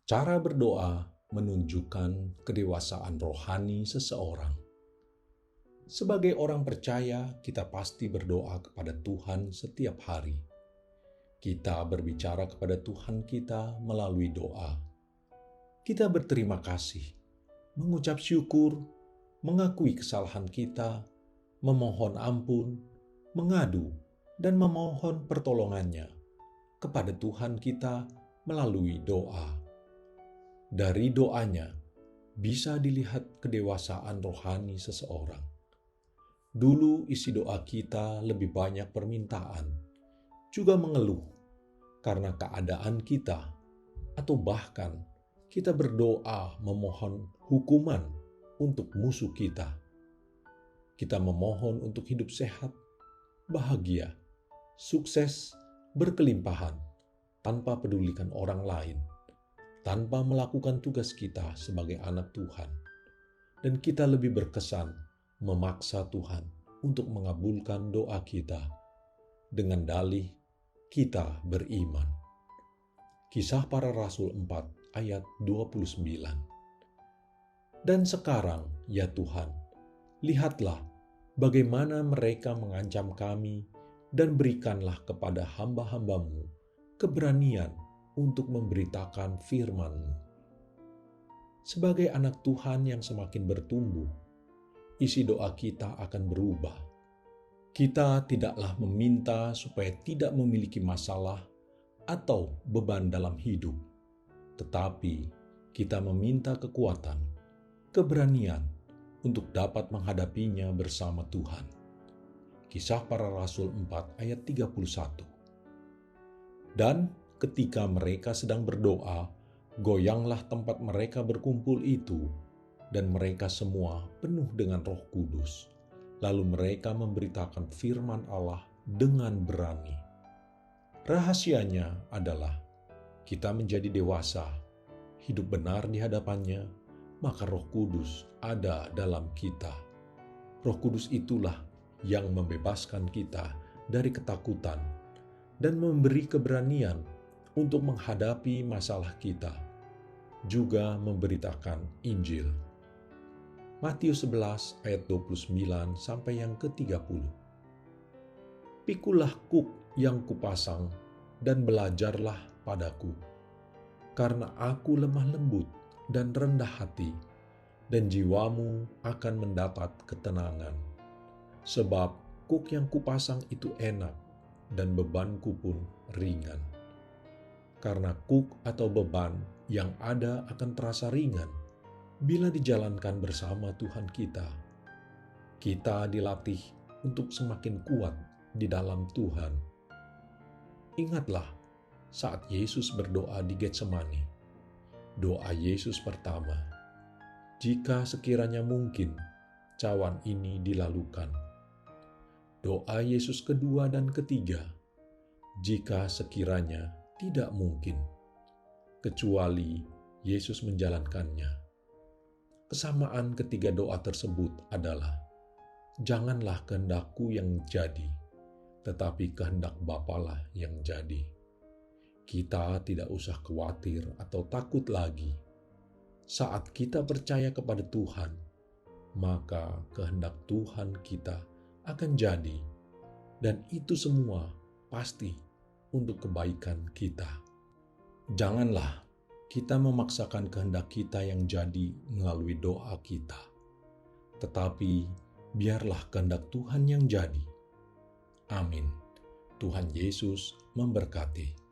Cara berdoa menunjukkan kedewasaan rohani seseorang. Sebagai orang percaya, kita pasti berdoa kepada Tuhan setiap hari. Kita berbicara kepada Tuhan kita melalui doa. Kita berterima kasih, mengucap syukur, mengakui kesalahan kita, memohon ampun, mengadu, dan memohon pertolongannya kepada Tuhan kita melalui doa. Dari doanya bisa dilihat kedewasaan rohani seseorang. Dulu isi doa kita lebih banyak permintaan, juga mengeluh karena keadaan kita, atau bahkan kita berdoa memohon hukuman untuk musuh kita. Kita memohon untuk hidup sehat, bahagia, sukses, berkelimpahan, tanpa pedulikan orang lain, tanpa melakukan tugas kita sebagai anak Tuhan. Dan kita lebih berkesan memaksa Tuhan untuk mengabulkan doa kita dengan dalih kita beriman. Kisah Para Rasul 4 ayat 29. Dan sekarang, ya Tuhan, lihatlah bagaimana mereka mengancam kami, dan berikanlah kepada hamba-hamba-Mu keberanian untuk memberitakan firman-Mu. Sebagai anak Tuhan yang semakin bertumbuh, isi doa kita akan berubah. Kita tidaklah meminta supaya tidak memiliki masalah atau beban dalam hidup, tetapi kita meminta kekuatan, keberanian untuk dapat menghadapinya bersama Tuhan. Kisah Para Rasul 4 ayat 31. Dan ketika mereka sedang berdoa, goyanglah tempat mereka berkumpul itu, dan mereka semua penuh dengan Roh Kudus. Lalu mereka memberitakan firman Allah dengan berani. Rahasianya adalah kita menjadi dewasa, hidup benar di hadapannya, maka Roh Kudus ada dalam kita. Roh Kudus itulah yang membebaskan kita dari ketakutan dan memberi keberanian untuk menghadapi masalah kita, juga memberitakan Injil. Matius 11 ayat 29 sampai yang ke-30. Pikulah kuk yang kupasang dan belajarlah padaku, karena aku lemah lembut dan rendah hati, dan jiwamu akan mendapat ketenangan. Sebab kuk yang kupasang itu enak, dan bebanku pun ringan. Karena kuk atau beban yang ada akan terasa ringan bila dijalankan bersama Tuhan kita. Kita dilatih untuk semakin kuat di dalam Tuhan. Ingatlah saat Yesus berdoa di Getsemani. Doa Yesus pertama, jika sekiranya mungkin, cawan ini dilalukan. Doa Yesus kedua dan ketiga, jika sekiranya tidak mungkin, kecuali Yesus menjalankannya. Kesamaan ketiga doa tersebut adalah, janganlah kehendakku yang jadi, tetapi kehendak Bapalah yang jadi. Kita tidak usah khawatir atau takut lagi. Saat kita percaya kepada Tuhan, maka kehendak Tuhan kita akan jadi, dan itu semua pasti untuk kebaikan kita. Janganlah kita memaksakan kehendak kita yang jadi melalui doa kita, tetapi biarlah kehendak Tuhan yang jadi. Amin. Tuhan Yesus memberkati.